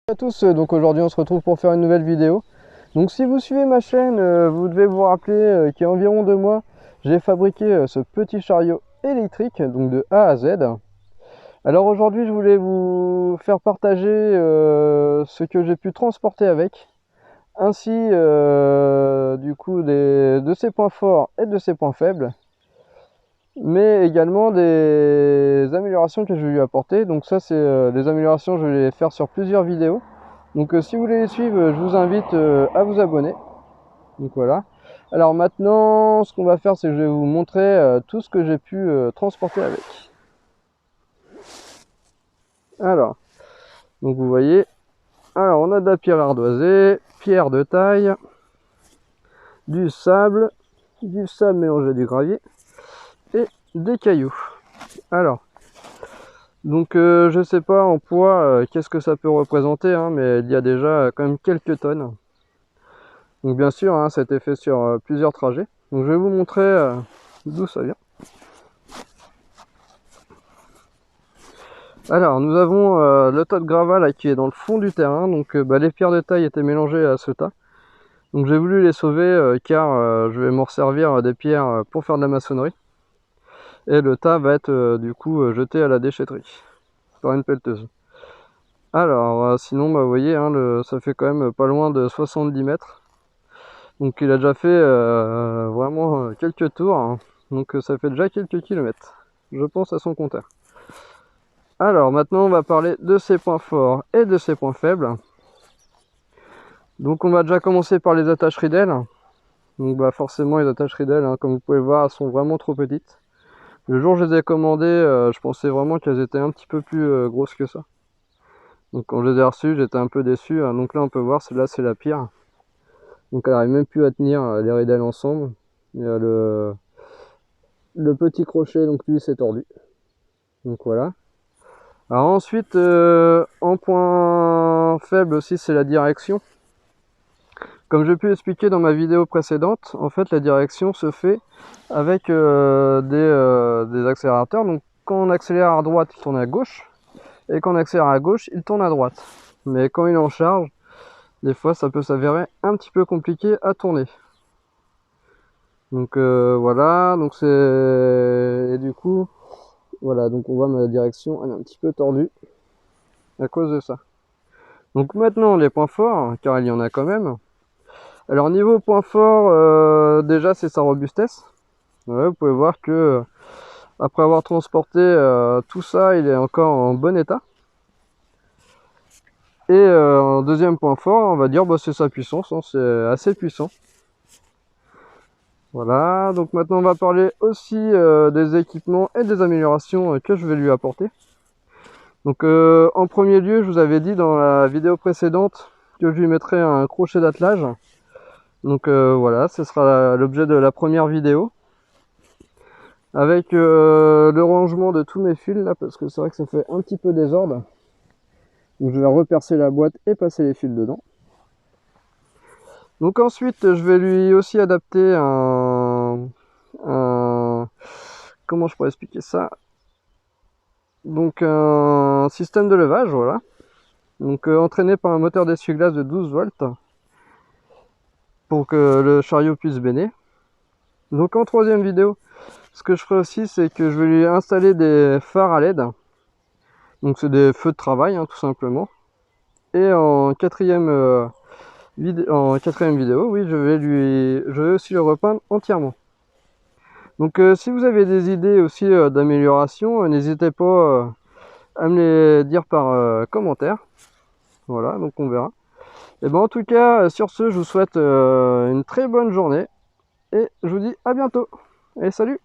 À tous, donc aujourd'hui on se retrouve pour faire une nouvelle vidéo. Donc si vous suivez ma chaîne, vous devez vous rappeler qu'il y a environ 2 mois, j'ai fabriqué ce petit chariot électrique, donc de A à Z. Alors aujourd'hui je voulais vous faire partager ce que j'ai pu transporter avec, ainsi du coup de ses points forts et de ses points faibles, mais également des améliorations que je vais lui apporter. Donc ça c'est des améliorations, je vais les faire sur plusieurs vidéos. Donc si vous voulez les suivre, je vous invite à vous abonner. Donc voilà. Alors maintenant, ce qu'on va faire, c'est que je vais vous montrer tout ce que j'ai pu transporter avec. Alors, donc vous voyez, alors on a de la pierre ardoisée, pierre de taille, du sable mélangé à du gravier et des cailloux. Alors, donc je sais pas en poids qu'est-ce que ça peut représenter, hein, mais il y a déjà quand même quelques tonnes. Donc bien sûr, hein, ça a été fait sur plusieurs trajets. Donc je vais vous montrer d'où ça vient. Alors nous avons le tas de gravats là, qui est dans le fond du terrain. Donc les pierres de taille étaient mélangées à ce tas. Donc j'ai voulu les sauver car je vais m'en servir des pierres pour faire de la maçonnerie. Et le tas va être du coup jeté à la déchetterie par une pelleteuse. Alors sinon vous voyez, hein, ça fait quand même pas loin de 70 mètres. Donc il a déjà fait vraiment quelques tours, hein. Donc ça fait déjà quelques kilomètres, je pense, à son compteur. Alors maintenant on va parler de ses points forts et de ses points faibles. Donc on va déjà commencer par les attaches ridelles. Donc forcément les attaches ridelles, hein, comme vous pouvez le voir, elles sont vraiment trop petites. Le jour où je les ai commandées, je pensais vraiment qu'elles étaient un petit peu plus grosses que ça. Donc quand je les ai reçues, j'étais un peu déçu, hein. Donc là on peut voir, celle-là c'est la pire. Donc elle n'arrive même plus à tenir les ridelles ensemble. Il y a le petit crochet, donc lui c'est tordu. Donc voilà. Alors ensuite, en point faible aussi, c'est la direction. Comme j'ai pu expliquer dans ma vidéo précédente, en fait la direction se fait avec des accélérateurs. Donc quand on accélère à droite, il tourne à gauche. Et quand on accélère à gauche, il tourne à droite. Mais quand il est en charge, des fois ça peut s'avérer un petit peu compliqué à tourner. Donc voilà, donc c'est... Et du coup, voilà, donc on voit ma direction, elle est un petit peu tordue à cause de ça. Donc maintenant les points forts, car il y en a quand même. Alors niveau point fort, déjà c'est sa robustesse. Ouais, vous pouvez voir que après avoir transporté tout ça, il est encore en bon état. Et en deuxième point fort, on va dire c'est sa puissance, hein, c'est assez puissant. Voilà, donc maintenant on va parler aussi des équipements et des améliorations que je vais lui apporter. Donc en premier lieu, je vous avais dit dans la vidéo précédente que je lui mettrais un crochet d'attelage. Donc voilà, ce sera l'objet de la première vidéo. Avec le rangement de tous mes fils là, parce que c'est vrai que ça fait un petit peu désordre. Donc je vais repercer la boîte et passer les fils dedans. Donc ensuite, je vais lui aussi adapter comment je pourrais expliquer ça? Donc un système de levage, voilà. Donc entraîné par un moteur d'essuie-glace de 12 volts pour que le chariot puisse béner. Donc en troisième vidéo, ce que je ferai aussi, c'est que je vais lui installer des phares à LED. Donc c'est des feux de travail, hein, tout simplement. Et en quatrième vidéo, oui, je vais aussi le repeindre entièrement. Donc si vous avez des idées aussi d'amélioration, n'hésitez pas à me les dire par commentaire. Voilà, donc on verra. Et ben en tout cas, sur ce, je vous souhaite une très bonne journée et je vous dis à bientôt. Et salut!